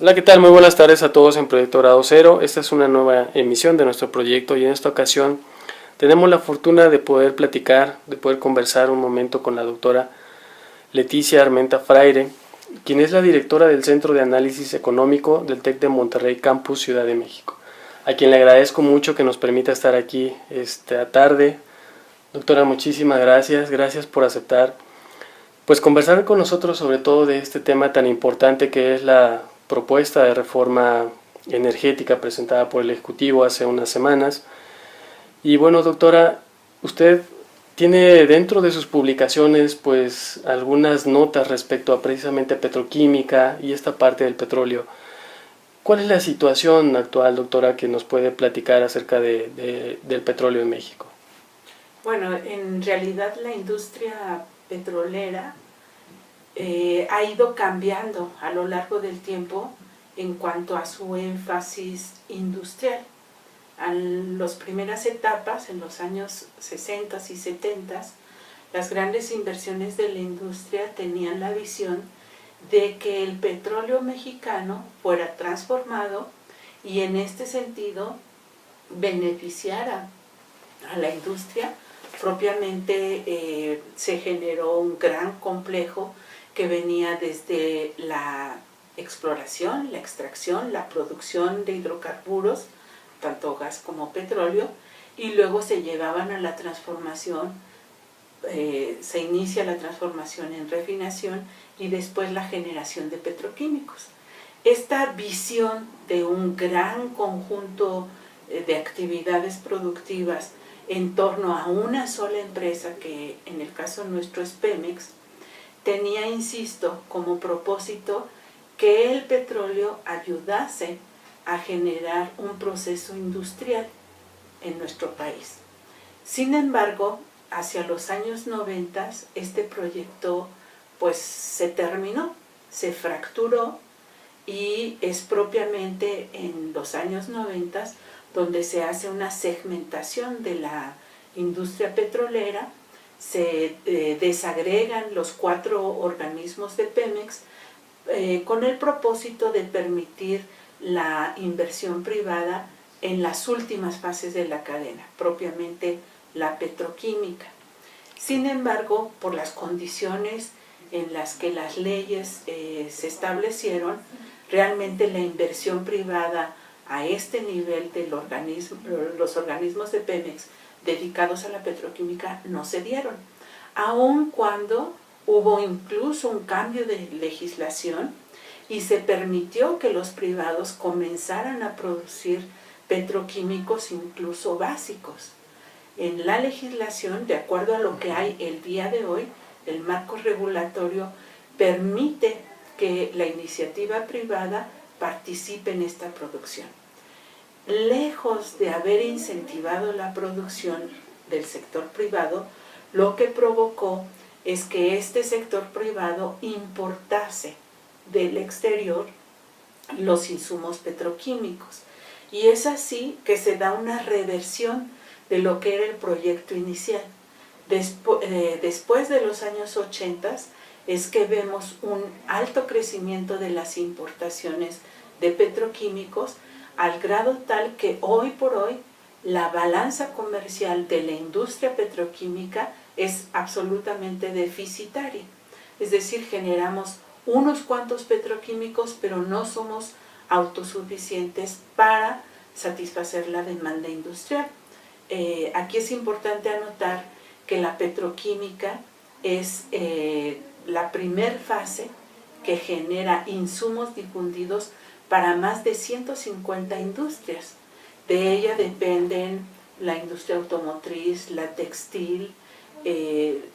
Hola, ¿qué tal? Muy buenas tardes a todos en Proyecto Grado Cero. Esta es una nueva emisión de nuestro proyecto y en esta ocasión tenemos la fortuna de poder platicar, de poder conversar un momento con la doctora Leticia Armenta Fraire, quien es la directora del Centro de Análisis Económico del TEC de Monterrey Campus Ciudad de México, a quien le agradezco mucho que nos permita estar aquí esta tarde. Doctora, muchísimas gracias, gracias por aceptar pues conversar con nosotros sobre todo de este tema tan importante que es la propuesta de reforma energética presentada por el Ejecutivo hace unas semanas. Y bueno, doctora, usted tiene dentro de sus publicaciones pues algunas notas respecto a precisamente petroquímica y esta parte del petróleo. ¿Cuál es la situación actual, doctora, que nos puede platicar acerca del petróleo en México? Bueno, en realidad la industria petrolera ha ido cambiando a lo largo del tiempo en cuanto a su énfasis industrial. En las primeras etapas, en los años 60 y 70, las grandes inversiones de la industria tenían la visión de que el petróleo mexicano fuera transformado y en este sentido beneficiara a la industria. Propiamente se generó un gran complejo que venía desde la exploración, la extracción, la producción de hidrocarburos, tanto gas como petróleo, y luego se llevaban a la transformación, se inicia la transformación en refinación y después la generación de petroquímicos. Esta visión de un gran conjunto de actividades productivas en torno a una sola empresa, que en el caso nuestro es Pemex, tenía, insisto, como propósito que el petróleo ayudase a generar un proceso industrial en nuestro país. Sin embargo, hacia los años 90, este proyecto pues se terminó, se fracturó, y es propiamente en los años 90 donde se hace una segmentación de la industria petrolera, se desagregan los 4 organismos de Pemex con el propósito de permitir la inversión privada en las últimas fases de la cadena, propiamente la petroquímica. Sin embargo, por las condiciones en las que las leyes se establecieron, realmente la inversión privada a este nivel de los organismos de Pemex dedicados a la petroquímica no se dieron, aun cuando hubo incluso un cambio de legislación y se permitió que los privados comenzaran a producir petroquímicos incluso básicos. En la legislación, de acuerdo a lo que hay el día de hoy, el marco regulatorio permite que la iniciativa privada participe en esta producción. Lejos de haber incentivado la producción del sector privado, lo que provocó es que este sector privado importase del exterior los insumos petroquímicos. Y es así que se da una reversión de lo que era el proyecto inicial. Después de los años 80 es que vemos un alto crecimiento de las importaciones de petroquímicos, al grado tal que hoy por hoy la balanza comercial de la industria petroquímica es absolutamente deficitaria. Es decir, generamos unos cuantos petroquímicos, pero no somos autosuficientes para satisfacer la demanda industrial. Aquí es importante anotar que la petroquímica es la primer fase que genera insumos difundidos para más de 150 industrias. De ella dependen la industria automotriz, la textil,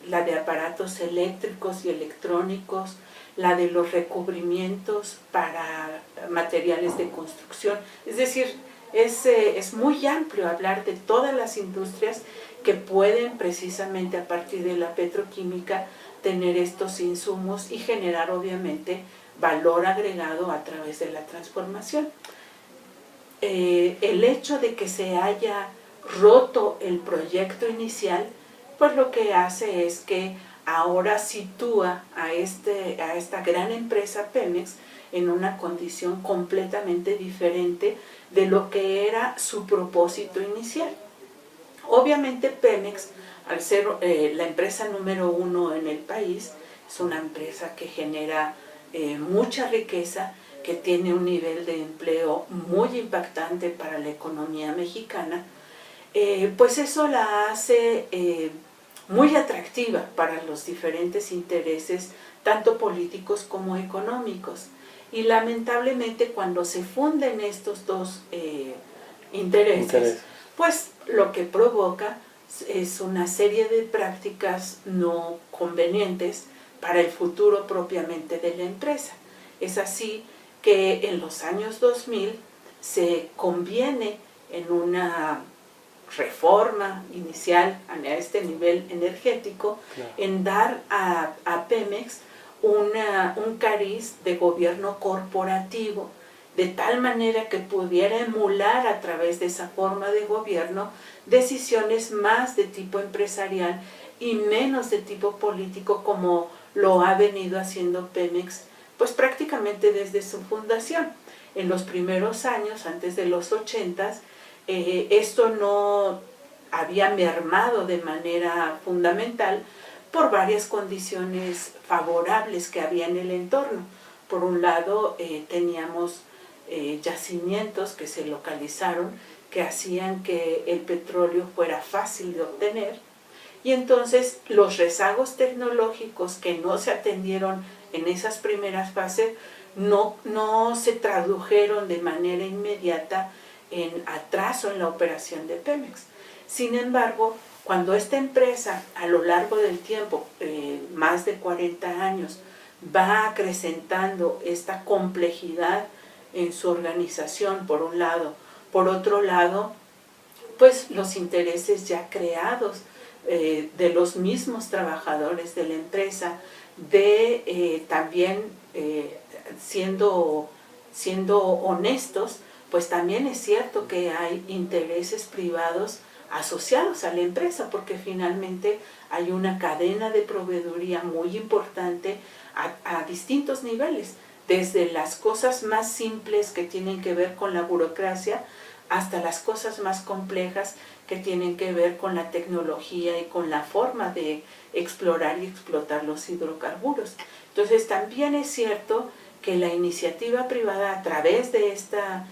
la de aparatos eléctricos y electrónicos, la de los recubrimientos para materiales de construcción. Es decir, es muy amplio hablar de todas las industrias que pueden precisamente a partir de la petroquímica tener estos insumos y generar obviamente valor agregado a través de la transformación. El hecho de que se haya roto el proyecto inicial, pues lo que hace es que ahora sitúa a esta gran empresa Pemex en una condición completamente diferente de lo que era su propósito inicial. Obviamente Pemex, al ser la empresa número 1 en el país, es una empresa que genera mucha riqueza, que tiene un nivel de empleo muy impactante para la economía mexicana, pues eso la hace muy atractiva para los diferentes intereses, tanto políticos como económicos. Y lamentablemente cuando se funden estos dos intereses, pues lo que provoca es una serie de prácticas no convenientes para el futuro propiamente de la empresa. Es así que en los años 2000 se conviene en una reforma inicial a este nivel energético, claro, en dar a Pemex un cariz de gobierno corporativo, de tal manera que pudiera emular a través de esa forma de gobierno decisiones más de tipo empresarial y menos de tipo político, como lo ha venido haciendo Pemex pues prácticamente desde su fundación. En los primeros años, antes de los 80s, esto no había mermado de manera fundamental por varias condiciones favorables que había en el entorno. Por un lado, teníamos yacimientos que se localizaron que hacían que el petróleo fuera fácil de obtener, y entonces los rezagos tecnológicos que no se atendieron en esas primeras fases no se tradujeron de manera inmediata en atraso en la operación de Pemex. Sin embargo, cuando esta empresa a lo largo del tiempo, más de 40 años, va acrecentando esta complejidad en su organización, por un lado, por otro lado, pues los intereses ya creados de los mismos trabajadores de la empresa, también siendo honestos, pues también es cierto que hay intereses privados asociados a la empresa, porque finalmente hay una cadena de proveeduría muy importante a distintos niveles, desde las cosas más simples que tienen que ver con la burocracia hasta las cosas más complejas que tienen que ver con la tecnología y con la forma de explorar y explotar los hidrocarburos. Entonces también es cierto que la iniciativa privada, a través de esta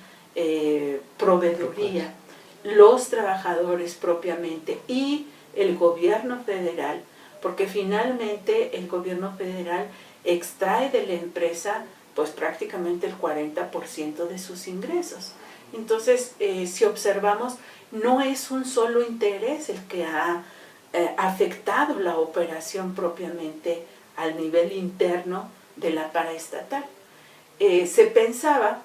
proveeduría, los trabajadores propiamente y el gobierno federal, porque finalmente el gobierno federal extrae de la empresa pues prácticamente el 40% de sus ingresos. Entonces, si observamos, no es un solo interés el que ha afectado la operación propiamente al nivel interno de la paraestatal. Se pensaba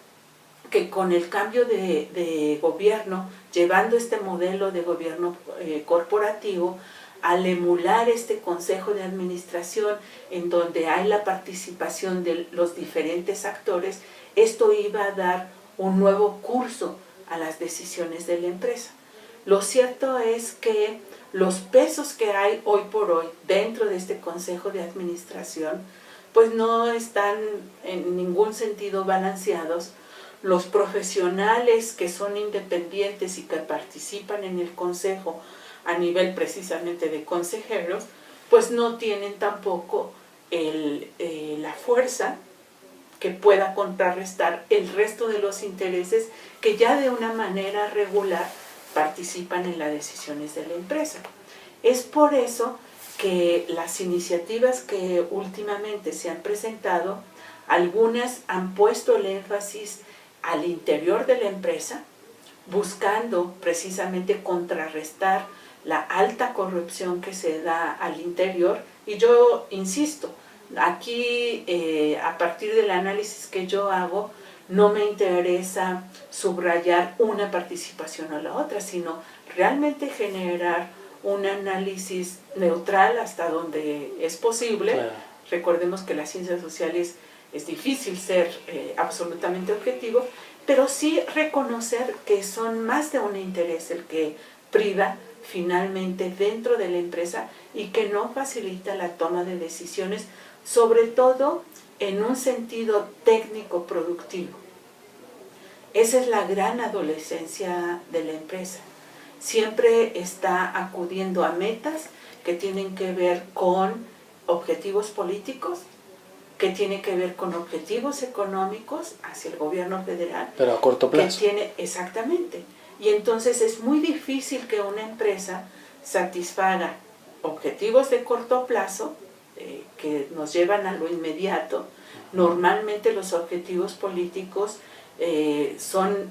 que con el cambio de gobierno, llevando este modelo de gobierno corporativo, al emular este consejo de administración en donde hay la participación de los diferentes actores, esto iba a dar un nuevo curso a las decisiones de la empresa. Lo cierto es que los pesos que hay hoy por hoy dentro de este consejo de administración pues no están en ningún sentido balanceados. Los profesionales que son independientes y que participan en el consejo a nivel precisamente de consejeros, pues no tienen tampoco la fuerza que pueda contrarrestar el resto de los intereses que ya de una manera regular participan en las decisiones de la empresa. Es por eso que las iniciativas que últimamente se han presentado, algunas han puesto el énfasis al interior de la empresa, buscando precisamente contrarrestar la alta corrupción que se da al interior. Y yo insisto, aquí a partir del análisis que yo hago, no me interesa subrayar una participación o la otra, sino realmente generar un análisis neutral hasta donde es posible. Claro. Recordemos que las ciencias sociales es difícil ser absolutamente objetivo, pero sí reconocer que son más de un interés el que priva finalmente dentro de la empresa y que no facilita la toma de decisiones, sobre todo en un sentido técnico productivo. Esa es la gran adolescencia de la empresa. Siempre está acudiendo a metas que tienen que ver con objetivos políticos, que tiene que ver con objetivos económicos hacia el gobierno federal. Pero a corto plazo. Exactamente. Y entonces es muy difícil que una empresa satisfaga objetivos de corto plazo que nos llevan a lo inmediato. Normalmente los objetivos políticos son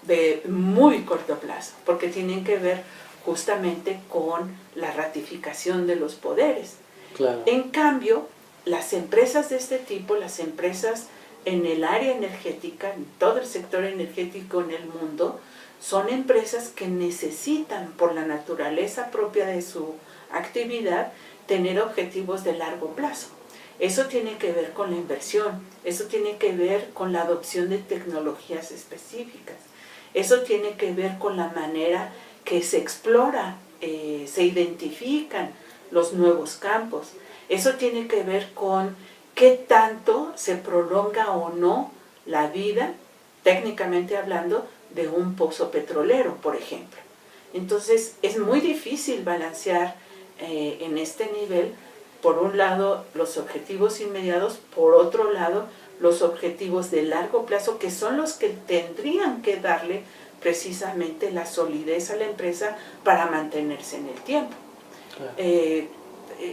de muy corto plazo, porque tienen que ver justamente con la ratificación de los poderes. Claro. En cambio, las empresas de este tipo, las empresas en el área energética, en todo el sector energético en el mundo, son empresas que necesitan, por la naturaleza propia de su actividad, tener objetivos de largo plazo. Eso tiene que ver con la inversión, eso tiene que ver con la adopción de tecnologías específicas, eso tiene que ver con la manera que se explora, se identifican los nuevos campos. Eso tiene que ver con qué tanto se prolonga o no la vida, técnicamente hablando, de un pozo petrolero, por ejemplo. Entonces, es muy difícil balancear en este nivel, por un lado, los objetivos inmediatos, por otro lado, los objetivos de largo plazo, que son los que tendrían que darle precisamente la solidez a la empresa para mantenerse en el tiempo. Claro.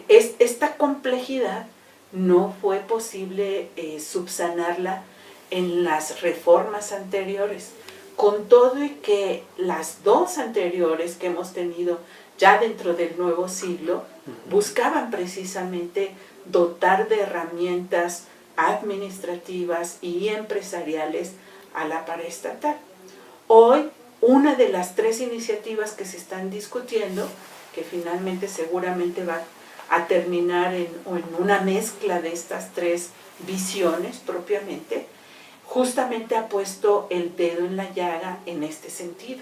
Esta complejidad no fue posible subsanarla en las reformas anteriores, con todo y que las dos anteriores que hemos tenido ya dentro del nuevo siglo buscaban precisamente dotar de herramientas administrativas y empresariales a la paraestatal. Hoy, una de las tres iniciativas que se están discutiendo, que finalmente seguramente va a terminar en una mezcla de estas tres visiones propiamente, justamente ha puesto el dedo en la llaga en este sentido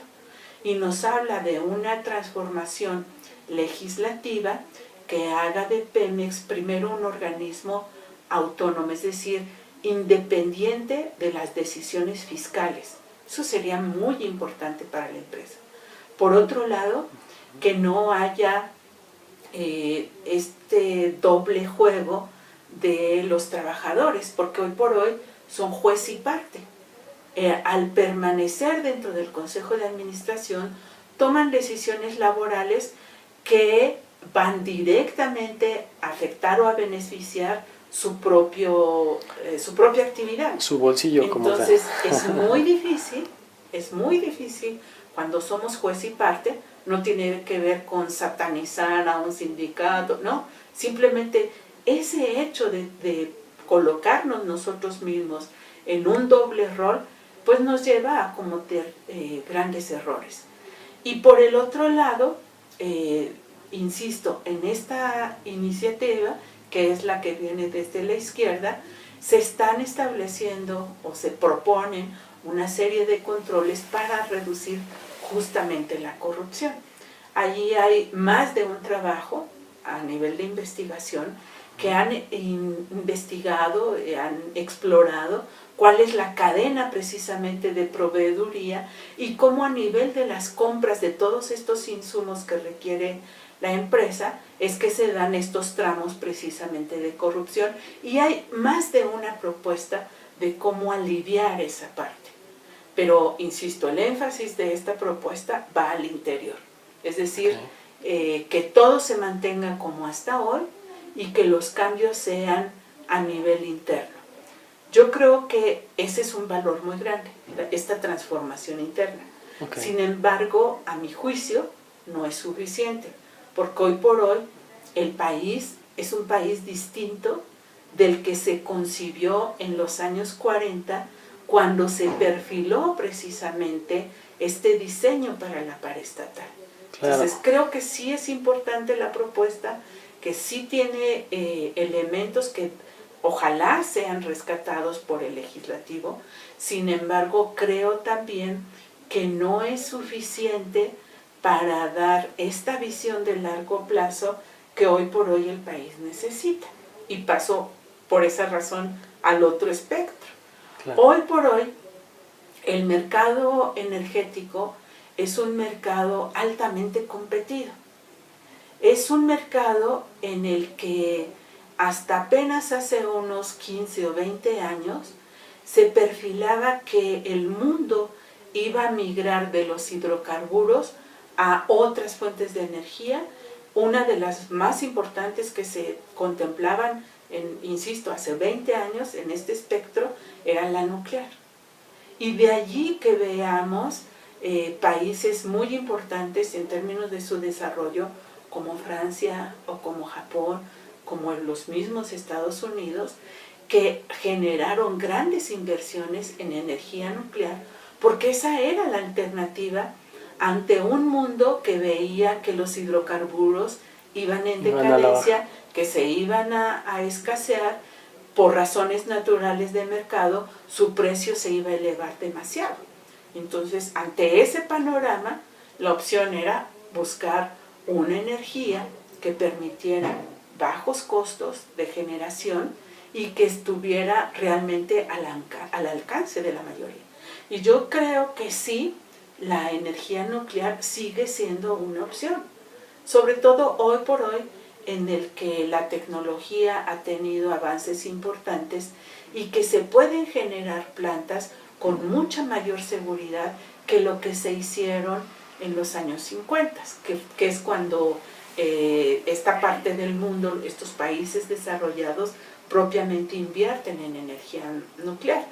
y nos habla de una transformación legislativa que haga de Pemex primero un organismo autónomo, es decir, independiente de las decisiones fiscales. Eso sería muy importante para la empresa. Por otro lado, que no haya este doble juego de los trabajadores, porque hoy por hoy son juez y parte. Al permanecer dentro del Consejo de Administración, toman decisiones laborales que van directamente a afectar o a beneficiar su propia actividad. Su bolsillo. Entonces, es muy difícil cuando somos juez y parte. No tiene que ver con satanizar a un sindicato, no. Simplemente ese hecho de colocarnos nosotros mismos en un doble rol, pues nos lleva a cometer grandes errores. Y por el otro lado, insisto, en esta iniciativa, que es la que viene desde la izquierda, se están estableciendo o se proponen una serie de controles para reducir justamente la corrupción. Allí hay más de un trabajo a nivel de investigación que han investigado, han explorado cuál es la cadena precisamente de proveeduría y cómo a nivel de las compras de todos estos insumos que requiere la empresa es que se dan estos tramos precisamente de corrupción, y hay más de una propuesta de cómo aliviar esa parte. Pero, insisto, el énfasis de esta propuesta va al interior, es decir, que todo se mantenga como hasta hoy y que los cambios sean a nivel interno. Yo creo que ese es un valor muy grande, esta transformación interna. Okay. Sin embargo, a mi juicio, no es suficiente, porque hoy por hoy el país es un país distinto del que se concibió en los años 40, cuando se perfiló precisamente este diseño para la paraestatal. Claro. Entonces creo que sí es importante la propuesta, que sí tiene elementos que ojalá sean rescatados por el legislativo. Sin embargo, creo también que no es suficiente para dar esta visión de largo plazo que hoy por hoy el país necesita. Y pasó por esa razón al otro espectro. Claro. Hoy por hoy el mercado energético es un mercado altamente competido. Es un mercado en el que hasta apenas hace unos 15 o 20 años se perfilaba que el mundo iba a migrar de los hidrocarburos a otras fuentes de energía. Una de las más importantes que se contemplaban, insisto, hace 20 años en este espectro era la nuclear. Y de allí que veamos países muy importantes en términos de su desarrollo, como Francia o como Japón, como los mismos Estados Unidos, que generaron grandes inversiones en energía nuclear, porque esa era la alternativa ante un mundo que veía que los hidrocarburos iban en decadencia, que se iban a escasear por razones naturales de mercado, su precio se iba a elevar demasiado. Entonces, ante ese panorama, la opción era buscar una energía que permitiera bajos costos de generación y que estuviera realmente al alcance de la mayoría. Y yo creo que sí, la energía nuclear sigue siendo una opción, sobre todo hoy por hoy, en el que la tecnología ha tenido avances importantes y que se pueden generar plantas con mucha mayor seguridad que lo que se hicieron en los años 50, que es cuando esta parte del mundo, estos países desarrollados, propiamente invierten en energía nuclear.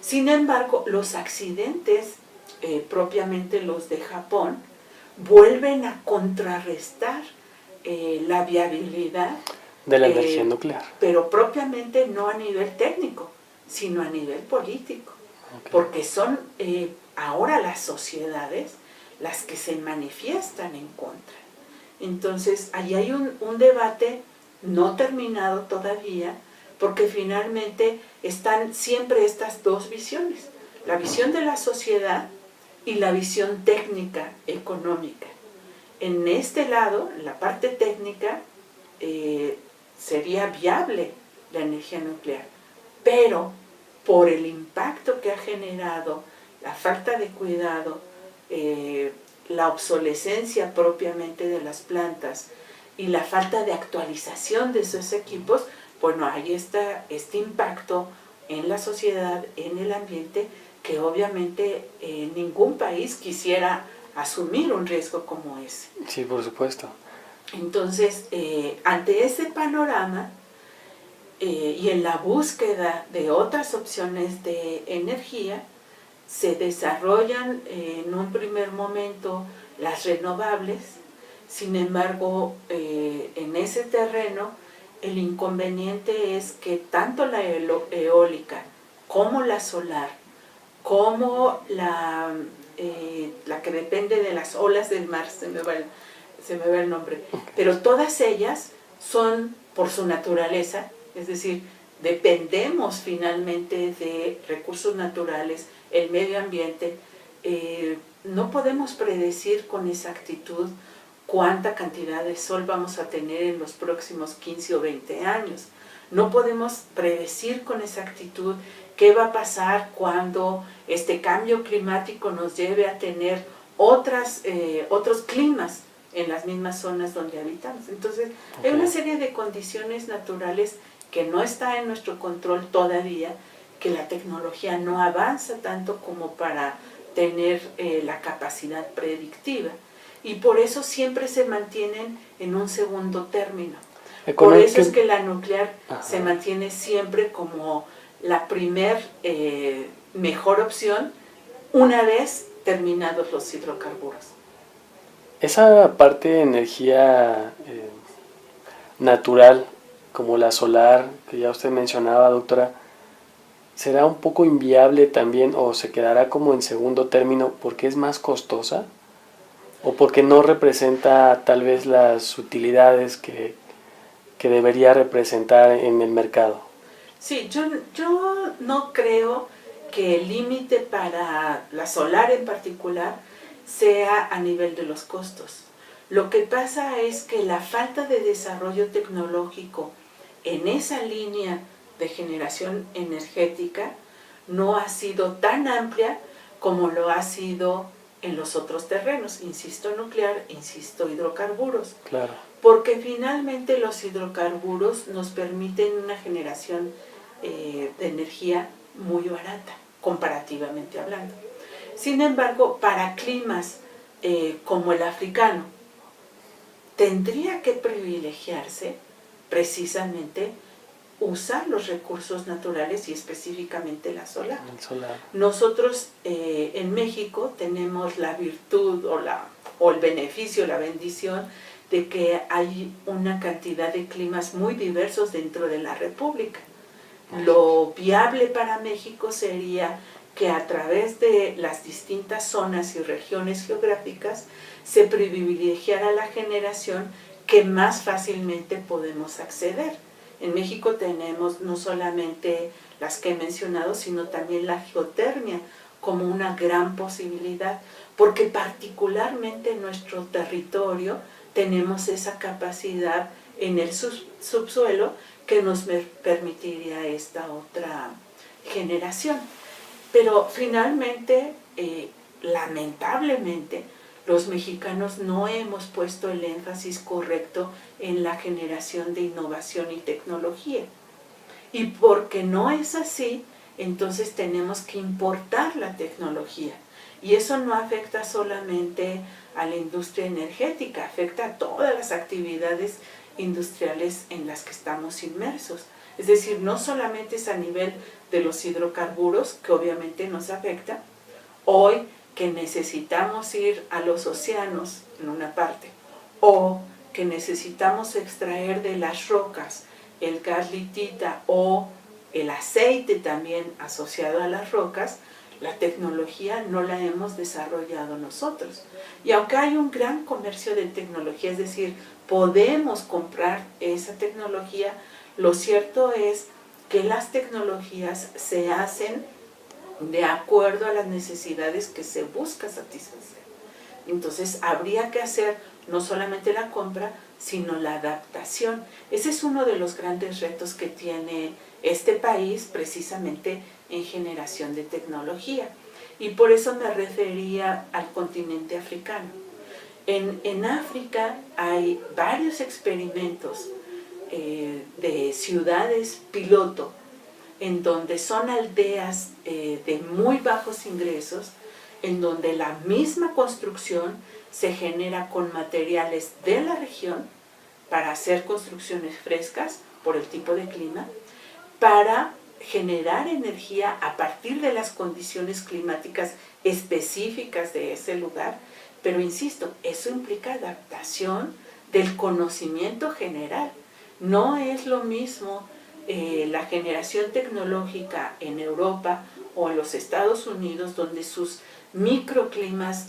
Sin embargo, los accidentes, propiamente los de Japón, vuelven a contrarrestar la viabilidad de la energía nuclear. Pero propiamente no a nivel técnico, sino a nivel político. Okay. Porque son ahora las sociedades las que se manifiestan en contra. Entonces, ahí hay un debate no terminado todavía, porque finalmente están siempre estas dos visiones, la visión de la sociedad y la visión técnica, económica. En este lado, la parte técnica, sería viable la energía nuclear, pero por el impacto que ha generado, la falta de cuidado, la obsolescencia propiamente de las plantas y la falta de actualización de esos equipos, bueno, ahí está este impacto en la sociedad, en el ambiente, que obviamente ningún país quisiera asumir un riesgo como ese. Sí, por supuesto. Entonces, ante ese panorama y en la búsqueda de otras opciones de energía, se desarrollan en un primer momento las renovables. Sin embargo, en ese terreno, el inconveniente es que tanto la eólica como la solar, como la que depende de las olas del mar, se me va el nombre, pero todas ellas son por su naturaleza, es decir, dependemos finalmente de recursos naturales, el medio ambiente, no podemos predecir con exactitud cuánta cantidad de sol vamos a tener en los próximos 15 o 20 años. No podemos predecir con exactitud qué va a pasar cuando este cambio climático nos lleve a tener otros climas en las mismas zonas donde habitamos. Entonces, hay una serie de condiciones naturales que no está en nuestro control todavía, que la tecnología no avanza tanto como para tener la capacidad predictiva. Y por eso siempre se mantienen en un segundo término. Por eso es que la nuclear se mantiene siempre como la mejor opción una vez terminados los hidrocarburos. Esa parte de energía natural, como la solar, que ya usted mencionaba, doctora, ¿será un poco inviable también o se quedará como en segundo término porque es más costosa? ¿O porque no representa tal vez las utilidades que debería representar en el mercado? Sí, yo no creo que el límite para la solar en particular sea a nivel de los costos. Lo que pasa es que la falta de desarrollo tecnológico en esa línea de generación energética no ha sido tan amplia como lo ha sido en los otros terrenos, insisto nuclear, insisto hidrocarburos. Claro. Porque finalmente los hidrocarburos nos permiten una generación de energía muy barata, comparativamente hablando. Sin embargo, para climas como el africano, tendría que privilegiarse precisamente usar los recursos naturales y específicamente la solar. El solar. Nosotros en México tenemos la virtud o el beneficio, la bendición de que hay una cantidad de climas muy diversos dentro de la República. Lo viable para México sería que a través de las distintas zonas y regiones geográficas se privilegiara la generación que más fácilmente podemos acceder. En México tenemos no solamente las que he mencionado, sino también la geotermia como una gran posibilidad, porque particularmente en nuestro territorio tenemos esa capacidad en el subsuelo que nos permitiría esta otra generación. Pero finalmente, lamentablemente, los mexicanos no hemos puesto el énfasis correcto en la generación de innovación y tecnología. Y porque no es así, entonces tenemos que importar la tecnología. Y eso no afecta solamente a la industria energética, afecta a todas las actividades industriales en las que estamos inmersos. Es decir, no solamente es a nivel de los hidrocarburos, que obviamente nos afecta. Hoy que necesitamos ir a los océanos en una parte, o que necesitamos extraer de las rocas el gas litita o el aceite también asociado a las rocas, la tecnología no la hemos desarrollado nosotros. Y aunque hay un gran comercio de tecnología, es decir, podemos comprar esa tecnología, lo cierto es que las tecnologías se hacen de acuerdo a las necesidades que se busca satisfacer. Entonces habría que hacer no solamente la compra, sino la adaptación. Ese es uno de los grandes retos que tiene este país precisamente en generación de tecnología. Y por eso me refería al continente africano. En África hay varios experimentos de ciudades piloto, en donde son aldeas de muy bajos ingresos, en donde la misma construcción se genera con materiales de la región para hacer construcciones frescas por el tipo de clima, para generar energía a partir de las condiciones climáticas específicas de ese lugar, pero insisto, eso implica adaptación del conocimiento general. No es lo mismo la generación tecnológica en Europa o en los Estados Unidos, donde sus microclimas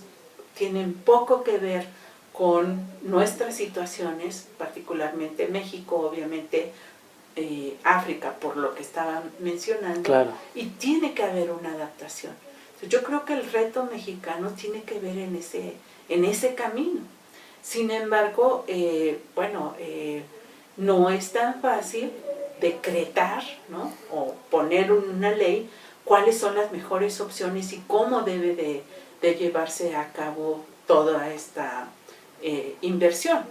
tienen poco que ver con nuestras situaciones, particularmente México, obviamente África, por lo que estaba mencionando, claro. Y tiene que haber una adaptación. Yo creo que el reto mexicano tiene que ver en ese camino. Sin embargo, no es tan fácil decretar, ¿no? O poner una ley cuáles son las mejores opciones y cómo debe de llevarse a cabo toda esta inversión.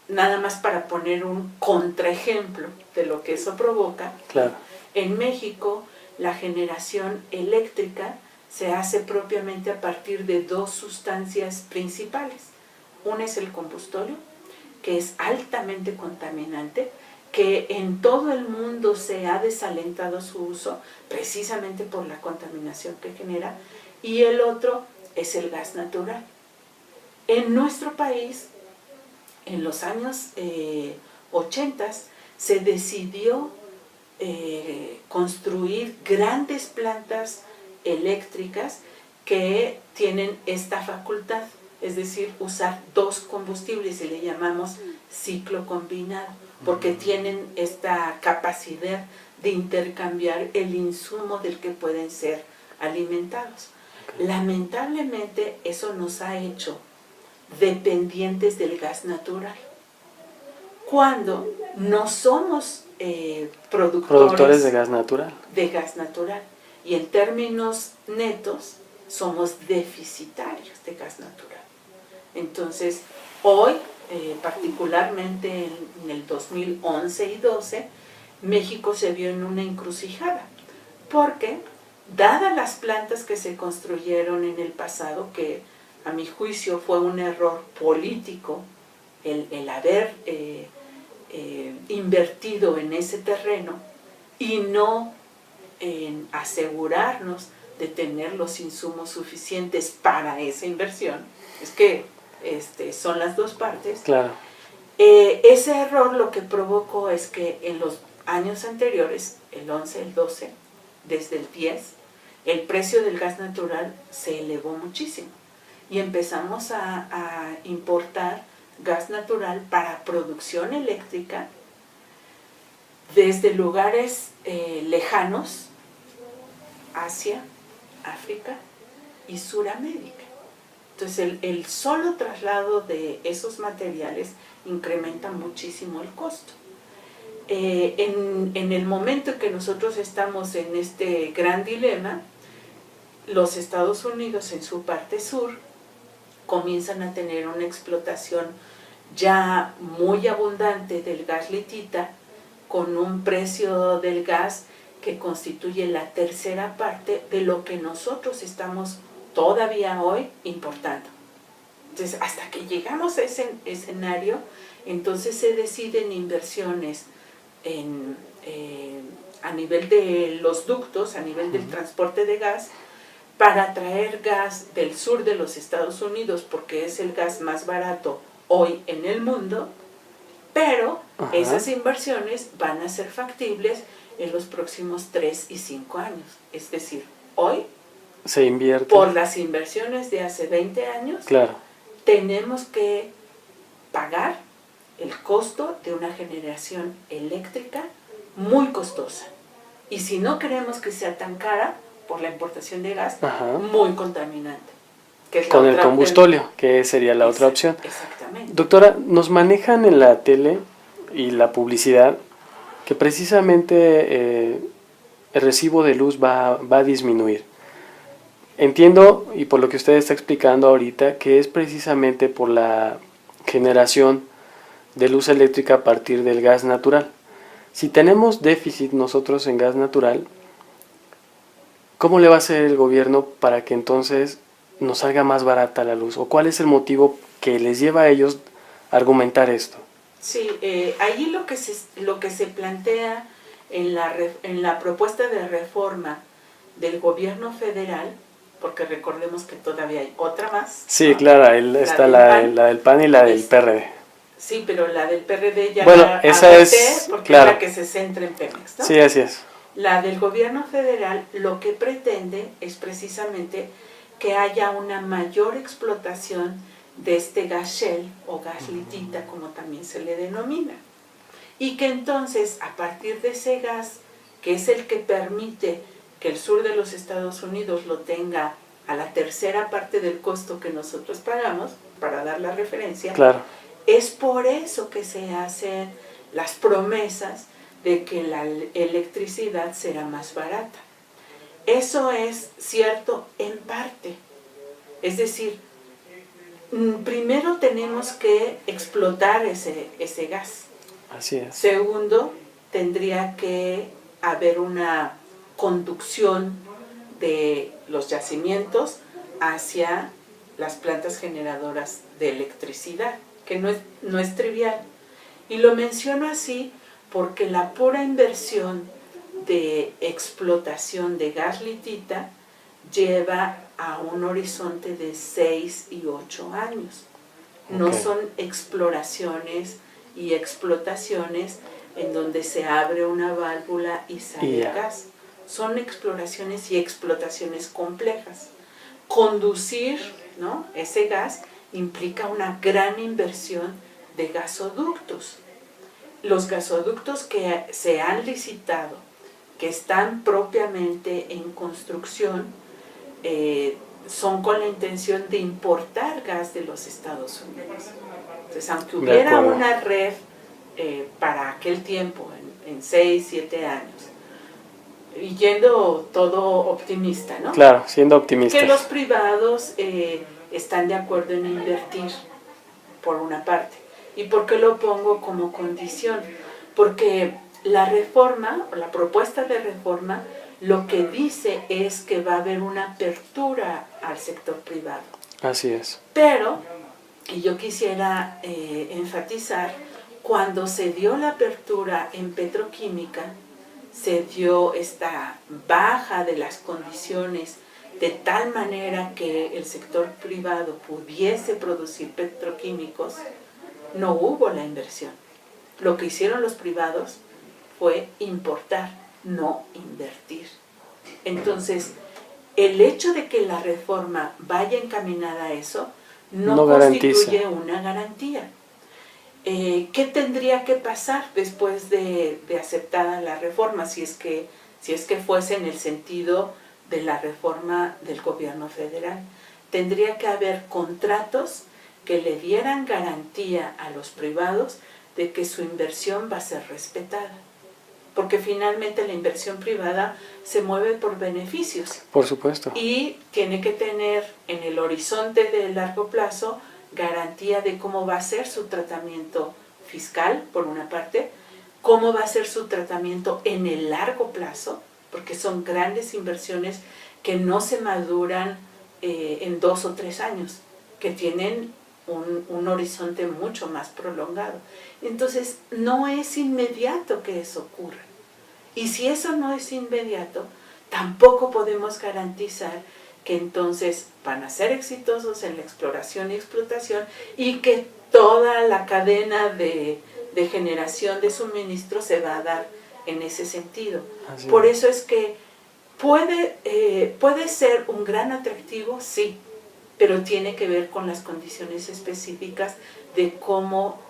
Nada más para poner un contraejemplo de lo que eso provoca. Claro. En México, la generación eléctrica se hace propiamente a partir de dos sustancias principales. Una es el combustorio, que es altamente contaminante, que en todo el mundo se ha desalentado su uso precisamente por la contaminación que genera, y el otro es el gas natural. En nuestro país, en los años 80, se decidió construir grandes plantas eléctricas que tienen esta facultad, es decir, usar dos combustibles, y le llamamos ciclo combinado, porque tienen esta capacidad de intercambiar el insumo del que pueden ser alimentados. Lamentablemente eso nos ha hecho dependientes del gas natural, cuando no somos productores de gas natural. Y en términos netos somos deficitarios de gas natural. Entonces, hoy, particularmente en el 2011 y 12, México se vio en una encrucijada, porque dadas las plantas que se construyeron en el pasado, que a mi juicio fue un error político el haber invertido en ese terreno y no en asegurarnos de tener los insumos suficientes para esa inversión, es que son las dos partes. Claro. Ese error lo que provocó es que en los años anteriores, el 11, el 12, desde el 10, el precio del gas natural se elevó muchísimo y empezamos a importar gas natural para producción eléctrica desde lugares lejanos, Asia, África y Suramérica. Entonces el solo traslado de esos materiales incrementa muchísimo el costo. En el momento en que nosotros estamos en este gran dilema, los Estados Unidos en su parte sur comienzan a tener una explotación ya muy abundante del gas litita, con un precio del gas que constituye la tercera parte de lo que nosotros estamos todavía hoy importando. Entonces, hasta que llegamos a ese escenario, entonces se deciden inversiones a nivel de los ductos, a nivel del transporte de gas, para traer gas del sur de los Estados Unidos, porque es el gas más barato hoy en el mundo, pero esas inversiones van a ser factibles en los próximos 3 y 5 años. Es decir, hoy se invierte. Por las inversiones de hace 20 años, claro, tenemos que pagar el costo de una generación eléctrica muy costosa. Y si no queremos que sea tan cara, por la importación de gas, muy contaminante. Que es con el combustóleo, que sería la otra opción. Exactamente. Doctora, nos manejan en la tele y la publicidad que precisamente el recibo de luz va a disminuir. Entiendo, y por lo que usted está explicando ahorita, que es precisamente por la generación de luz eléctrica a partir del gas natural. Si tenemos déficit nosotros en gas natural, ¿cómo le va a hacer el gobierno para que entonces nos salga más barata la luz? ¿O cuál es el motivo que les lleva a ellos a argumentar esto? Sí, allí lo que se plantea en la propuesta de reforma del gobierno federal, porque recordemos que todavía hay otra más. Sí, ¿no? Claro, está la del PAN y la del PRD. Sí, pero la del PRD ya esa es, porque claro, es la que se centra en Pemex, ¿no? Sí, así es. La del gobierno federal lo que pretende es precisamente que haya una mayor explotación de este gas shell o gas litita, como también se le denomina. Y que entonces, a partir de ese gas, que es el que permite que el sur de los Estados Unidos lo tenga a la tercera parte del costo que nosotros pagamos, para dar la referencia, claro, es por eso que se hacen las promesas de que la electricidad será más barata. Eso es cierto en parte. Es decir, primero tenemos que explotar ese gas. Así es. Segundo, tendría que haber una conducción de los yacimientos hacia las plantas generadoras de electricidad, que no es trivial. Y lo menciono así porque la pura inversión de explotación de gas litita lleva a un horizonte de 6 y 8 años. No son exploraciones y explotaciones en donde se abre una válvula y sale gas. Son exploraciones y explotaciones complejas. Conducir, ¿no?, ese gas implica una gran inversión de gasoductos. Los gasoductos que se han licitado, que están propiamente en construcción, son con la intención de importar gas de los Estados Unidos. Entonces, aunque hubiera una red para aquel tiempo, en 6, 7 años, y yendo todo optimista, ¿no? Claro, siendo optimista. Que los privados están de acuerdo en invertir, por una parte. ¿Y por qué lo pongo como condición? Porque la reforma, o la propuesta de reforma, lo que dice es que va a haber una apertura al sector privado. Así es. Pero, y yo quisiera enfatizar, cuando se dio la apertura en petroquímica, se dio esta baja de las condiciones de tal manera que el sector privado pudiese producir petroquímicos, no hubo la inversión. Lo que hicieron los privados fue importar, no invertir. Entonces, el hecho de que la reforma vaya encaminada a eso no constituye una garantía. ¿Qué tendría que pasar después de aceptada la reforma si es que fuese en el sentido de la reforma del gobierno federal? Tendría que haber contratos que le dieran garantía a los privados de que su inversión va a ser respetada. Porque finalmente la inversión privada se mueve por beneficios. Por supuesto. Y tiene que tener en el horizonte de largo plazo garantía de cómo va a ser su tratamiento fiscal, por una parte, cómo va a ser su tratamiento en el largo plazo, porque son grandes inversiones que no se maduran en 2 o 3 años, que tienen un horizonte mucho más prolongado. Entonces, no es inmediato que eso ocurra. Y si eso no es inmediato, tampoco podemos garantizar que entonces van a ser exitosos en la exploración y explotación y que toda la cadena de generación de suministro se va a dar en ese sentido. Así Por eso es que puede ser un gran atractivo, sí, pero tiene que ver con las condiciones específicas de cómo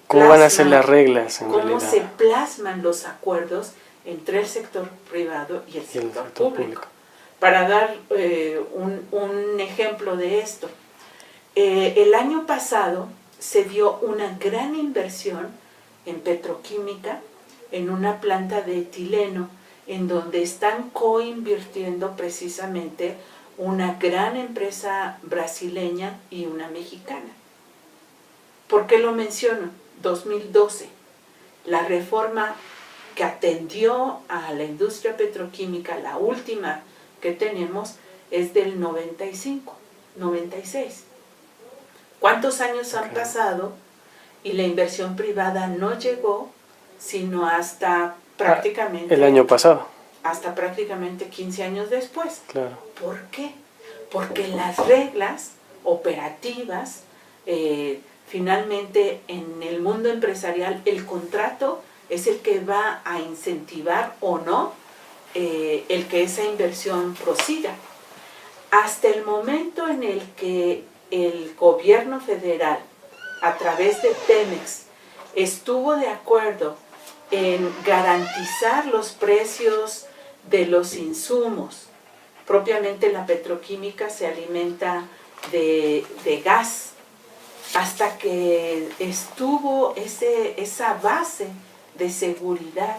¿Cómo van a ser las reglas en cómo realidad? se plasman los acuerdos entre el sector privado y el sector público. Para dar un ejemplo de esto, el año pasado se dio una gran inversión en petroquímica, en una planta de etileno, en donde están coinvirtiendo precisamente una gran empresa brasileña y una mexicana. ¿Por qué lo menciono? 2012, la reforma que atendió a la industria petroquímica, la última que tenemos, es del 95, 96. ¿Cuántos años han pasado? Y la inversión privada no llegó sino hasta prácticamente... el año pasado. Hasta prácticamente 15 años después. Claro. ¿Por qué? Porque las reglas operativas, finalmente en el mundo empresarial, el contrato es el que va a incentivar o no el que esa inversión prosiga. Hasta el momento en el que el gobierno federal, a través de Pemex, estuvo de acuerdo en garantizar los precios de los insumos. Propiamente la petroquímica se alimenta de gas, hasta que estuvo esa base de seguridad,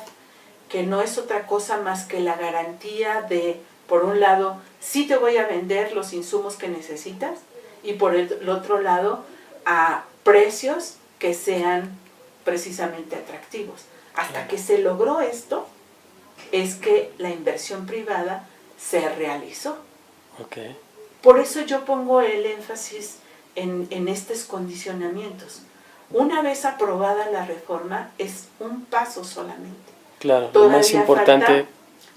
que no es otra cosa más que la garantía de, por un lado, sí te voy a vender los insumos que necesitas, y por el otro lado, a precios que sean precisamente atractivos. Hasta que se logró esto, es que la inversión privada se realizó. Okay. Por eso yo pongo el énfasis en estos condicionamientos. Una vez aprobada la reforma, es un paso solamente. Claro, Todavía lo más importante falta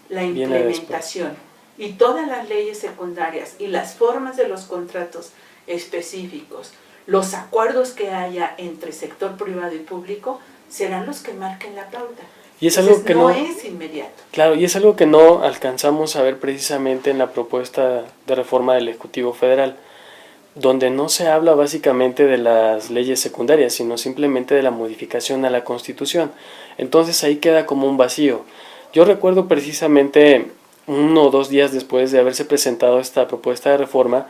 la implementación. Y todas las leyes secundarias y las formas de los contratos específicos, los acuerdos que haya entre sector privado y público, serán los que marquen la pauta. Y es algo que no es inmediato. Claro, y es algo que no alcanzamos a ver precisamente en la propuesta de reforma del Ejecutivo Federal, donde no se habla básicamente de las leyes secundarias, sino simplemente de la modificación a la Constitución. Entonces ahí queda como un vacío. Yo recuerdo precisamente 1 o 2 días después de haberse presentado esta propuesta de reforma,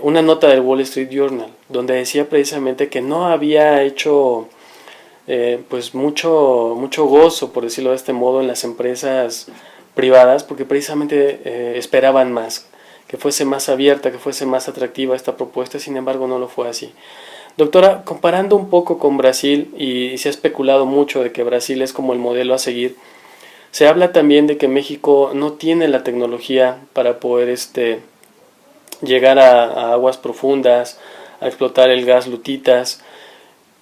una nota del Wall Street Journal, donde decía precisamente que no había hecho pues mucho gozo, por decirlo de este modo, en las empresas privadas, porque precisamente esperaban más, que fuese más abierta, que fuese más atractiva esta propuesta. Sin embargo no lo fue así. Doctora, comparando un poco con Brasil, y se ha especulado mucho de que Brasil es como el modelo a seguir, se habla también de que México no tiene la tecnología para poder llegar a aguas profundas, a explotar el gas lutitas.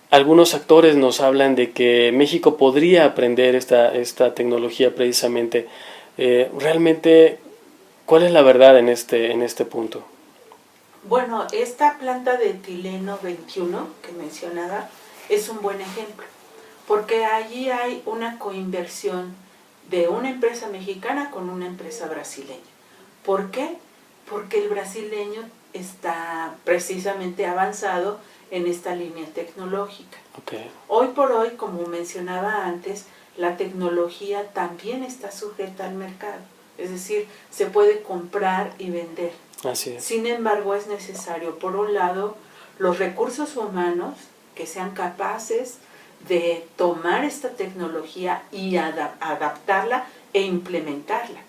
Algunos actores nos hablan de que México podría aprender esta tecnología precisamente. Realmente, ¿cuál es la verdad en este punto? Bueno, esta planta de etileno 21 que mencionaba es un buen ejemplo, porque allí hay una coinversión de una empresa mexicana con una empresa brasileña. ¿Por qué? Porque el brasileño está precisamente avanzado en esta línea tecnológica. Okay. Hoy por hoy, como mencionaba antes, la tecnología también está sujeta al mercado, es decir, se puede comprar y vender. Así es. Sin embargo, es necesario, por un lado, los recursos humanos que sean capaces de tomar esta tecnología y adaptarla e implementarla.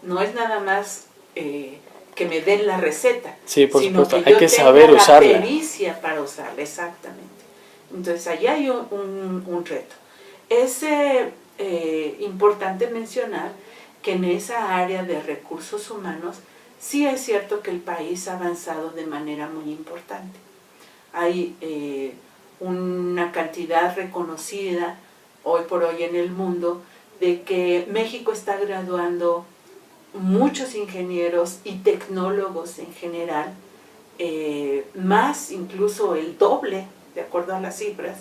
No es nada más que me den la receta, sí, por sino supuesto. que Hay yo que tenga saber la usarla. pericia para usarla, exactamente. Entonces, allí hay un reto. Es importante mencionar que en esa área de recursos humanos sí es cierto que el país ha avanzado de manera muy importante. Hay una cantidad reconocida hoy por hoy en el mundo de que México está graduando muchos ingenieros y tecnólogos en general, más incluso el doble, de acuerdo a las cifras,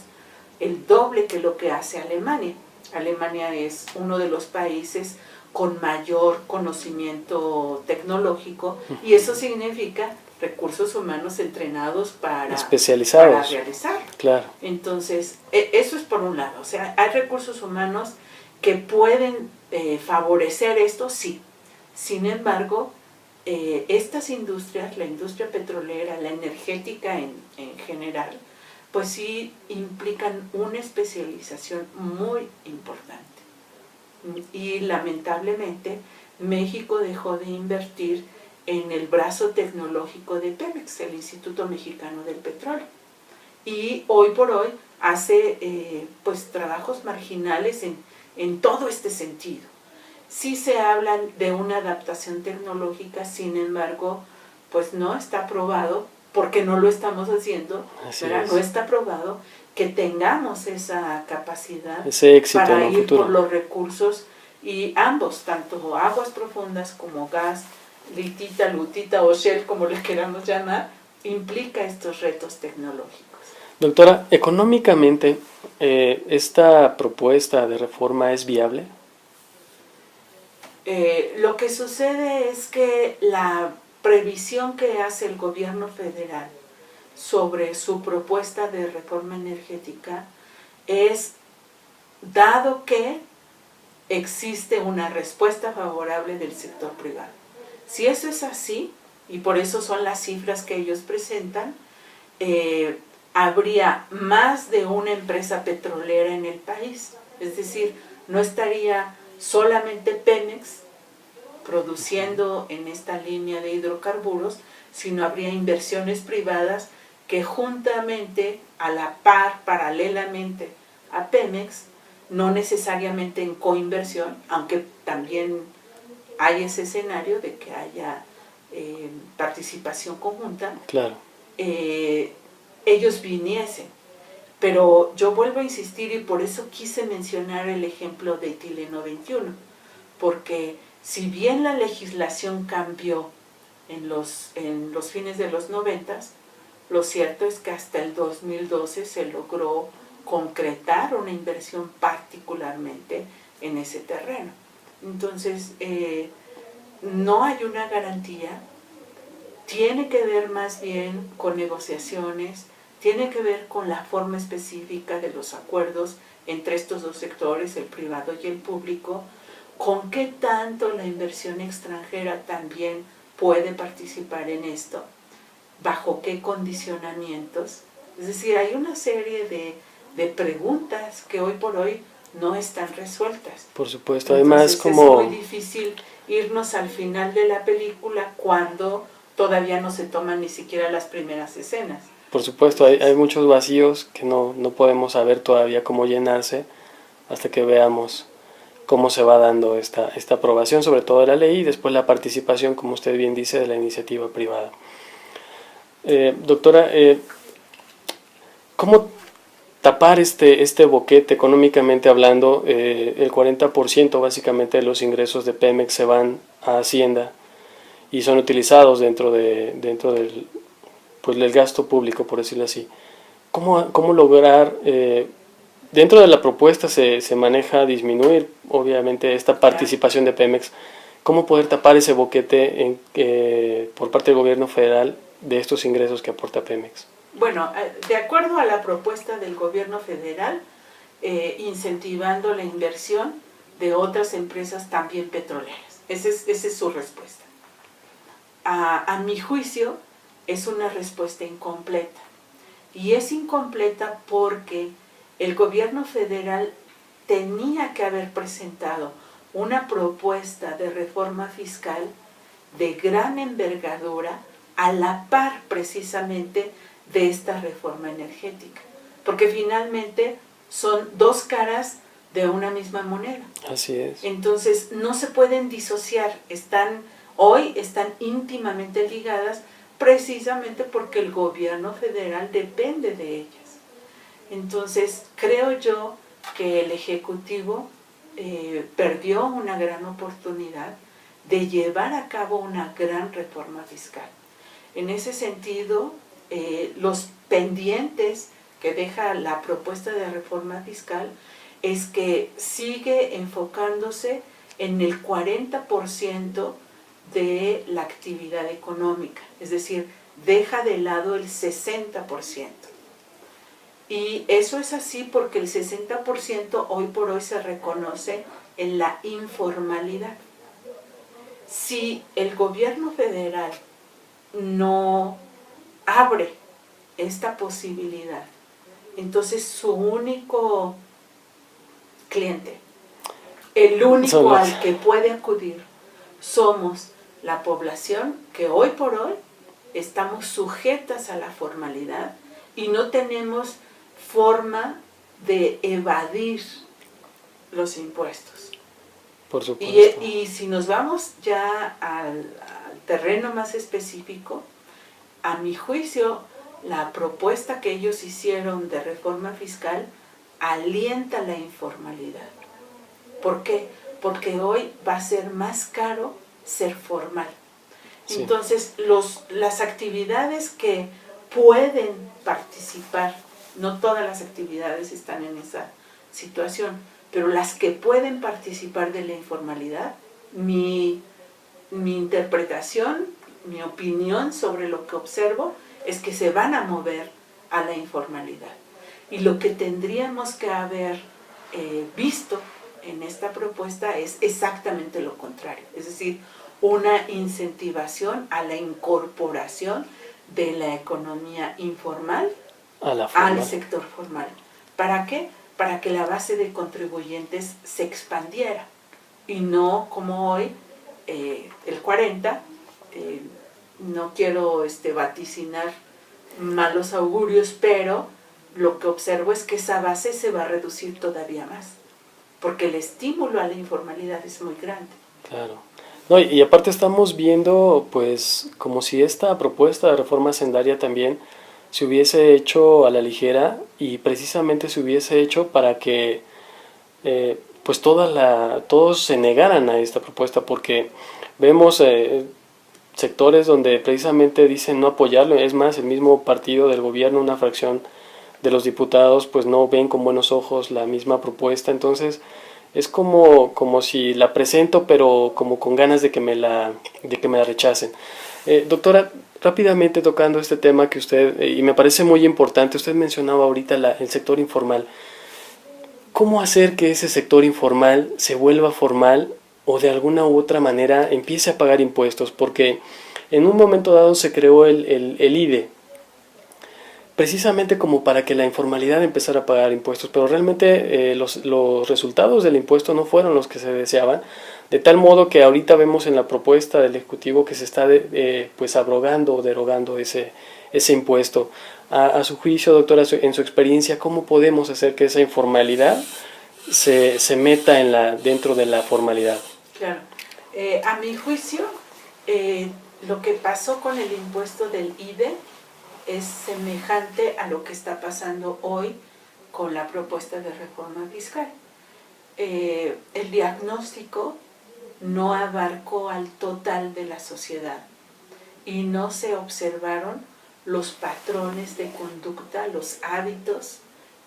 el doble que lo que hace Alemania. Alemania es uno de los países con mayor conocimiento tecnológico y eso significa recursos humanos entrenados para realizarlo. Claro. Entonces, eso es por un lado. O sea, hay recursos humanos que pueden favorecer esto, sí. Sin embargo, estas industrias, la industria petrolera, la energética en general, pues sí implican una especialización muy importante. Y lamentablemente México dejó de invertir en el brazo tecnológico de Pemex, el Instituto Mexicano del Petróleo. Y hoy por hoy hace pues trabajos marginales en todo este sentido. Sí se hablan de una adaptación tecnológica, sin embargo, pues no está probado, porque no lo estamos haciendo, no está probado que tengamos esa capacidad, ese éxito para en ir futuro por los recursos, y ambos, tanto aguas profundas como gas, litita, lutita o shell, como le queramos llamar, implica estos retos tecnológicos. Doctora, económicamente, ¿esta propuesta de reforma es viable? Lo que sucede es que la previsión que hace el gobierno federal sobre su propuesta de reforma energética es, dado que existe una respuesta favorable del sector privado. Si eso es así, y por eso son las cifras que ellos presentan, habría más de una empresa petrolera en el país. Es decir, no estaría solamente Pemex produciendo en esta línea de hidrocarburos, sino habría inversiones privadas que juntamente, a la par, paralelamente a Pemex, no necesariamente en coinversión, aunque también hay ese escenario de que haya participación conjunta, claro. Ellos viniesen. Pero yo vuelvo a insistir, y por eso quise mencionar el ejemplo de etileno 21, porque si bien la legislación cambió en los fines de los 90, lo cierto es que hasta el 2012 se logró concretar una inversión particularmente en ese terreno. Entonces, no hay una garantía, tiene que ver más bien con negociaciones, tiene que ver con la forma específica de los acuerdos entre estos dos sectores, el privado y el público, ¿Con qué tanto la inversión extranjera también puede participar en esto? ¿Bajo qué condicionamientos? Es decir, hay una serie de preguntas que hoy por hoy no están resueltas. Por supuesto, además Entonces, como... es muy difícil irnos al final de la película cuando todavía no se toman ni siquiera las primeras escenas. Por supuesto, hay muchos vacíos que no podemos saber todavía cómo llenarse hasta que veamos cómo se va dando esta aprobación, sobre todo de la ley, y después la participación, como usted bien dice, de la iniciativa privada. Doctora, ¿cómo tapar este boquete económicamente hablando? El 40% básicamente de los ingresos de Pemex se van a Hacienda y son utilizados dentro del gasto público, por decirlo así. ¿Cómo lograr, dentro de la propuesta se maneja disminuir obviamente esta participación de Pemex, cómo poder tapar ese boquete por parte del gobierno federal de estos ingresos que aporta Pemex? Bueno, de acuerdo a la propuesta del gobierno federal, incentivando la inversión de otras empresas también petroleras. Esa es su respuesta. A mi juicio, es una respuesta incompleta. Y es incompleta porque el gobierno federal tenía que haber presentado una propuesta de reforma fiscal de gran envergadura a la par precisamente de esta reforma energética, porque finalmente son dos caras de una misma moneda. Así es. Entonces no se pueden disociar, hoy están íntimamente ligadas precisamente porque el gobierno federal depende de ellas. Entonces creo yo que el Ejecutivo perdió una gran oportunidad de llevar a cabo una gran reforma fiscal. En ese sentido, los pendientes que deja la propuesta de reforma fiscal es que sigue enfocándose en el 40% de la actividad económica, es decir, deja de lado el 60%. Y eso es así porque el 60% hoy por hoy se reconoce en la informalidad. Si el gobierno federal no abre esta posibilidad, entonces su único cliente, el único al que puede acudir, somos la población que hoy por hoy estamos sujetas a la formalidad y no tenemos forma de evadir los impuestos. Por supuesto. Y si nos vamos ya al terreno más específico, a mi juicio, la propuesta que ellos hicieron de reforma fiscal alienta la informalidad. ¿Por qué? Porque hoy va a ser más caro ser formal. Sí. Entonces, las actividades que pueden participar, no todas las actividades están en esa situación, pero las que pueden participar de la informalidad, mi interpretación, mi opinión sobre lo que observo es que se van a mover a la informalidad. Y lo que tendríamos que haber visto en esta propuesta es exactamente lo contrario, es decir, una incentivación a la incorporación de la economía informal al sector formal. ¿Para qué? Para que la base de contribuyentes se expandiera y no como hoy el 40%, no quiero vaticinar malos augurios, pero lo que observo es que esa base se va a reducir todavía más, porque el estímulo a la informalidad es muy grande. Claro. No, y aparte estamos viendo, pues, como si esta propuesta de reforma hacendaria también se hubiese hecho a la ligera y precisamente se hubiese hecho para que pues todos se negaran a esta propuesta, porque vemos sectores donde precisamente dicen no apoyarlo. Es más, el mismo partido del gobierno, una fracción de los diputados, pues no ven con buenos ojos la misma propuesta. Entonces es como si la presento, pero como con ganas de que me la rechacen. Doctora, rápidamente tocando este tema que usted, y me parece muy importante, usted mencionaba ahorita el sector informal. ¿Cómo hacer que ese sector informal se vuelva formal o de alguna u otra manera empiece a pagar impuestos, porque en un momento dado se creó el IDE, precisamente como para que la informalidad empezara a pagar impuestos, pero realmente los resultados del impuesto no fueron los que se deseaban, de tal modo que ahorita vemos en la propuesta del Ejecutivo que se está pues abrogando o derogando ese impuesto. A su juicio, doctora, en su experiencia, ¿cómo podemos hacer que esa informalidad se meta dentro de la formalidad? Claro. A mi juicio, lo que pasó con el impuesto del IDE es semejante a lo que está pasando hoy con la propuesta de reforma fiscal. El diagnóstico no abarcó al total de la sociedad y no se observaron los patrones de conducta, los hábitos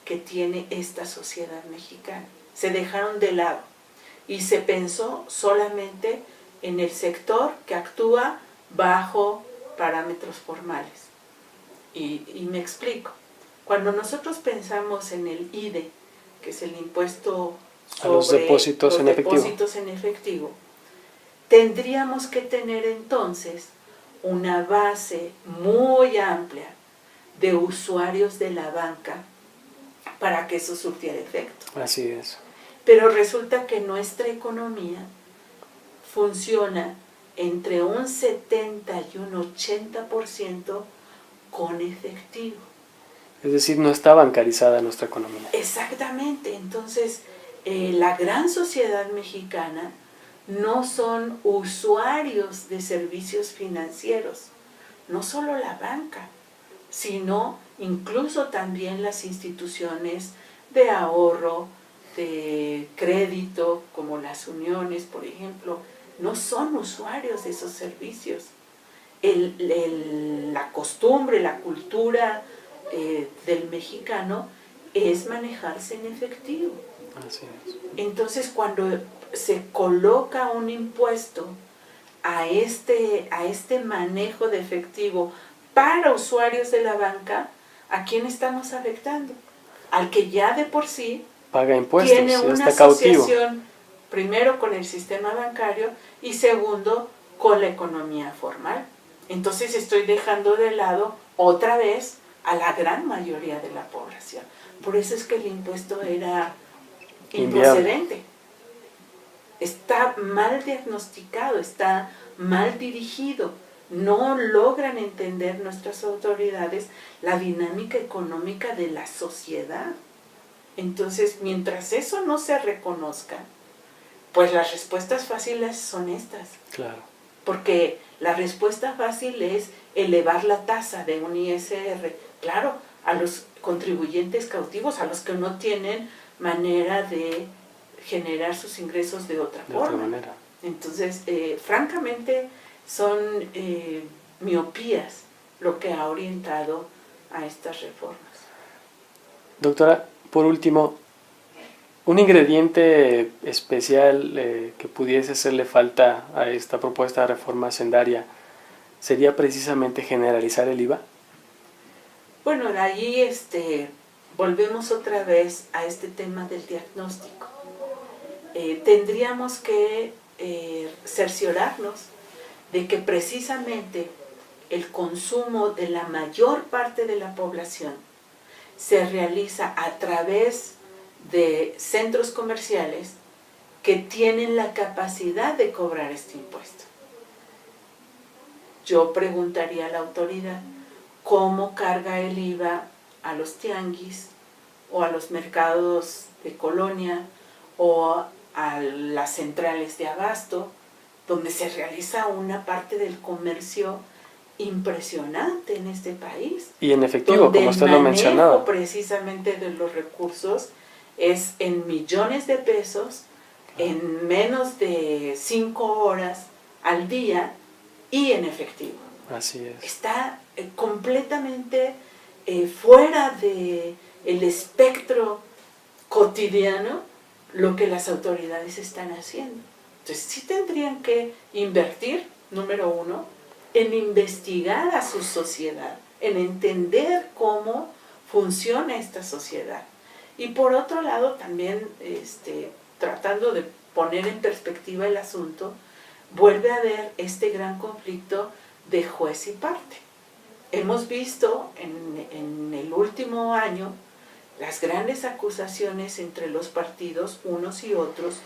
que tiene esta sociedad mexicana. Se dejaron de lado y se pensó solamente en el sector que actúa bajo parámetros formales. Y me explico. Cuando nosotros pensamos en el IDE, que es el impuesto sobre los depósitos en efectivo, tendríamos que tener entonces una base muy amplia de usuarios de la banca para que eso surtiera efecto. Así es. Pero resulta que nuestra economía funciona entre un 70 y un 80% con efectivo. Es decir, no está bancarizada nuestra economía. Exactamente. Entonces, la gran sociedad mexicana no son usuarios de servicios financieros, no solo la banca, sino incluso también las instituciones de ahorro, de crédito, como las uniones, por ejemplo, no son usuarios de esos servicios. La costumbre, la cultura del mexicano es manejarse en efectivo. Así es. Entonces, cuando se coloca un impuesto a este manejo de efectivo para usuarios de la banca, ¿a quién estamos afectando? Al que ya de por sí paga impuestos, tiene una asociación, primero con el sistema bancario y segundo con la economía formal. Entonces estoy dejando de lado otra vez a la gran mayoría de la población. Por eso es que el impuesto era improcedente. Está mal diagnosticado, está mal dirigido. No logran entender nuestras autoridades la dinámica económica de la sociedad. Entonces, mientras eso no se reconozca, pues las respuestas fáciles son estas. Claro. Porque la respuesta fácil es elevar la tasa de un ISR, claro, a los contribuyentes cautivos, a los que no tienen manera de generar sus ingresos de otra forma. Otra manera. Entonces, francamente, son miopías lo que ha orientado a estas reformas. Doctora, por último, un ingrediente especial que pudiese hacerle falta a esta propuesta de reforma hacendaria sería precisamente generalizar el IVA. Bueno, de allí volvemos otra vez a este tema del diagnóstico. Tendríamos que cerciorarnos de que precisamente el consumo de la mayor parte de la población se realiza a través de centros comerciales que tienen la capacidad de cobrar este impuesto. Yo preguntaría a la autoridad cómo carga el IVA a los tianguis o a los mercados de colonia o a las centrales de abasto, donde se realiza una parte del comercio impresionante en este país. Y en efectivo, como usted lo mencionaba. El manejo precisamente de los recursos es en millones de pesos, en menos de 5 horas al día y en efectivo. Así es. Está completamente fuera del espectro cotidiano lo que las autoridades están haciendo. Entonces sí tendrían que invertir, número uno, en investigar a su sociedad, en entender cómo funciona esta sociedad. Y por otro lado también tratando de poner en perspectiva el asunto, vuelve a haber este gran conflicto de juez y parte. Hemos visto en el último año las grandes acusaciones entre los partidos, unos y otros,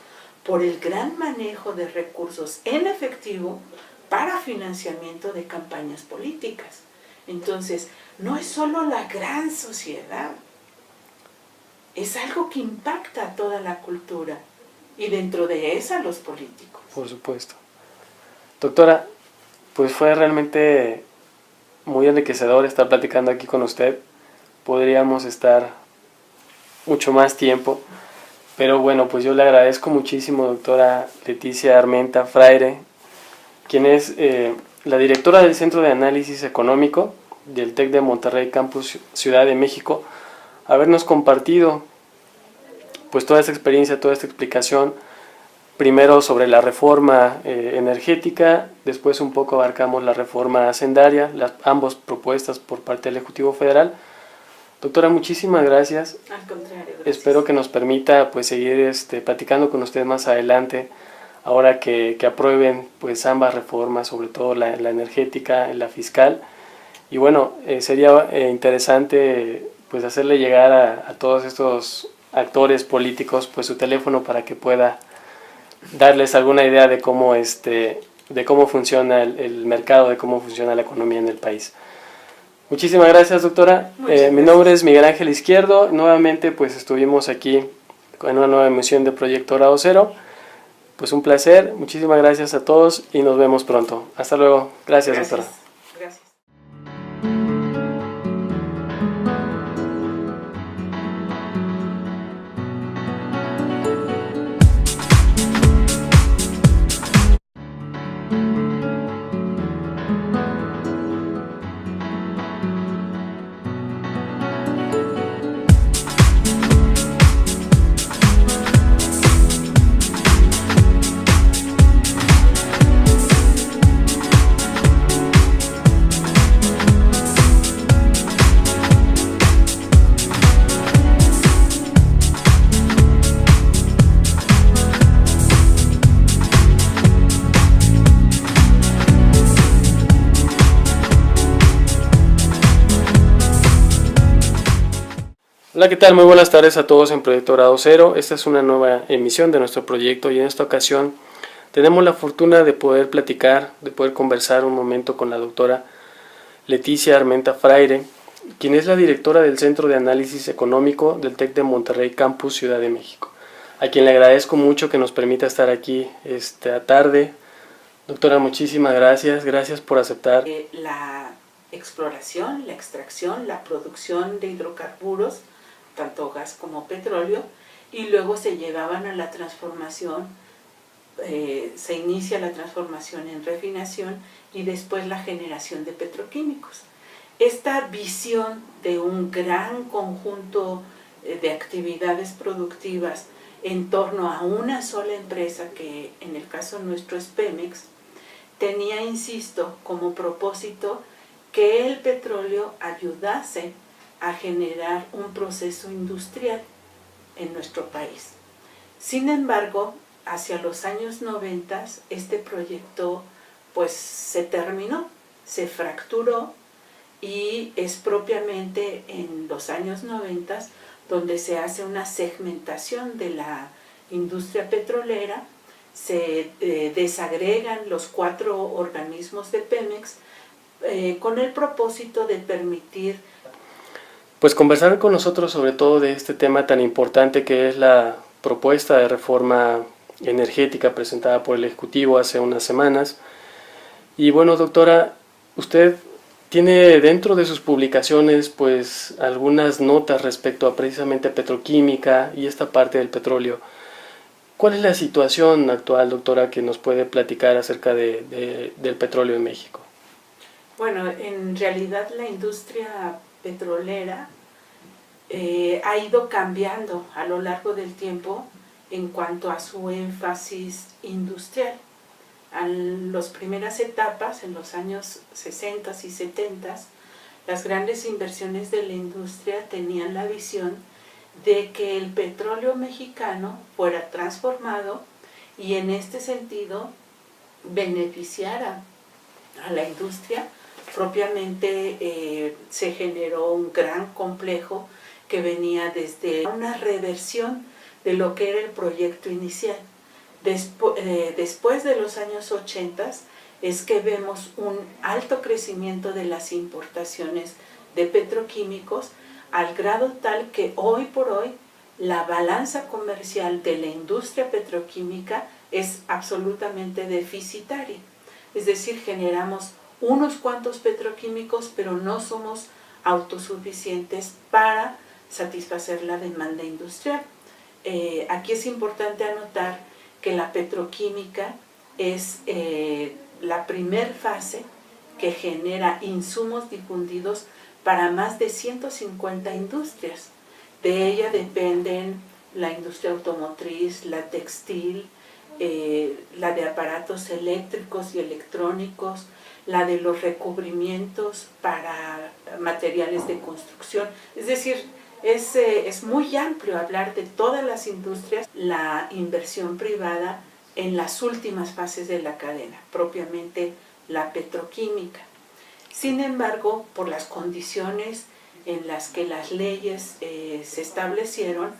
por el gran manejo de recursos en efectivo para financiamiento de campañas políticas. Entonces, no es solo la gran sociedad, es algo que impacta a toda la cultura y dentro de esa los políticos. Por supuesto. Doctora, pues fue realmente muy enriquecedor estar platicando aquí con usted. Podríamos estar mucho más tiempo, pero bueno, pues yo le agradezco muchísimo, doctora Leticia Armenta Fraire, quien es la directora del Centro de Análisis Económico del TEC de Monterrey, Campus Ciudad de México, habernos compartido pues toda esta experiencia, toda esta explicación, primero sobre la reforma energética, después un poco abarcamos la reforma hacendaria, ambas propuestas por parte del Ejecutivo Federal. Doctora, muchísimas gracias. Al contrario, gracias. Espero que nos permita pues seguir platicando con usted más adelante, ahora que aprueben pues ambas reformas, sobre todo la energética y la fiscal. Y bueno, sería interesante pues hacerle llegar a todos estos actores políticos pues su teléfono para que pueda darles alguna idea de cómo funciona el mercado, de cómo funciona la economía en el país. Muchísimas gracias, doctora. Mi nombre es Miguel Ángel Izquierdo. Nuevamente pues estuvimos aquí en una nueva emisión de Proyecto Grado Cero. Pues un placer, muchísimas gracias a todos y nos vemos pronto. Hasta luego. Gracias. Doctora. Gracias. Hola, ¿qué tal? Muy buenas tardes a todos en Proyecto Grado Cero. Esta es una nueva emisión de nuestro proyecto y en esta ocasión tenemos la fortuna de poder platicar, de poder conversar un momento con la doctora Leticia Armenta Fraire, quien es la directora del Centro de Análisis Económico del TEC de Monterrey, Campus Ciudad de México, a quien le agradezco mucho que nos permita estar aquí esta tarde. Doctora, muchísimas gracias. Gracias por aceptar. La exploración, la extracción, la producción de hidrocarburos, tanto gas como petróleo, y luego se llevaban a la transformación, se inicia la transformación en refinación y después la generación de petroquímicos. Esta visión de un gran conjunto de actividades productivas en torno a una sola empresa, que en el caso nuestro es Pemex, tenía, insisto, como propósito que el petróleo ayudase a generar un proceso industrial en nuestro país. Sin embargo, hacia los años 90 este proyecto pues se terminó, se fracturó, y es propiamente en los años 90 donde se hace una segmentación de la industria petrolera, se desagregan los 4 organismos de Pemex con el propósito de permitir pues conversar con nosotros sobre todo de este tema tan importante que es la propuesta de reforma energética presentada por el Ejecutivo hace unas semanas. Y bueno, doctora, usted tiene dentro de sus publicaciones pues algunas notas respecto a precisamente petroquímica y esta parte del petróleo. ¿Cuál es la situación actual, doctora, que nos puede platicar acerca del petróleo en México? Bueno, en realidad la industria petrolera ha ido cambiando a lo largo del tiempo en cuanto a su énfasis industrial. En las primeras etapas, en los años 60 y 70, las grandes inversiones de la industria tenían la visión de que el petróleo mexicano fuera transformado y en este sentido beneficiara a la industria. Propiamente se generó un gran complejo que venía desde una reversión de lo que era el proyecto inicial. Después de los años 80 es que vemos un alto crecimiento de las importaciones de petroquímicos, al grado tal que hoy por hoy la balanza comercial de la industria petroquímica es absolutamente deficitaria. Es decir, generamos unos cuantos petroquímicos, pero no somos autosuficientes para satisfacer la demanda industrial. Aquí es importante anotar que la petroquímica es la primer fase que genera insumos difundidos para más de 150 industrias. De ella dependen la industria automotriz, la textil, la de aparatos eléctricos y electrónicos, la de los recubrimientos para materiales de construcción. Es decir, es muy amplio hablar de todas las industrias. La inversión privada en las últimas fases de la cadena, propiamente la petroquímica. Sin embargo, por las condiciones en las que las leyes se establecieron,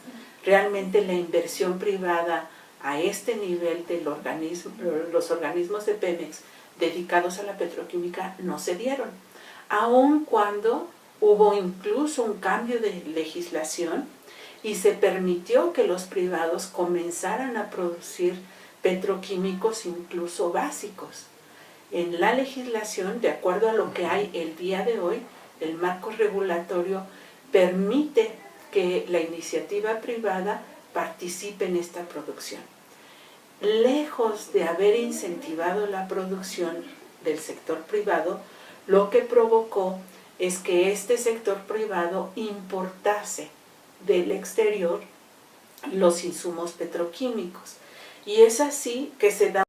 realmente la inversión privada a este nivel de los organismos de Pemex dedicados a la petroquímica no se dieron, aun cuando hubo incluso un cambio de legislación y se permitió que los privados comenzaran a producir petroquímicos incluso básicos. En la legislación, de acuerdo a lo que hay el día de hoy, el marco regulatorio permite que la iniciativa privada participe en esta producción. Lejos de haber incentivado la producción del sector privado, lo que provocó es que este sector privado importase del exterior los insumos petroquímicos. Y es así que se da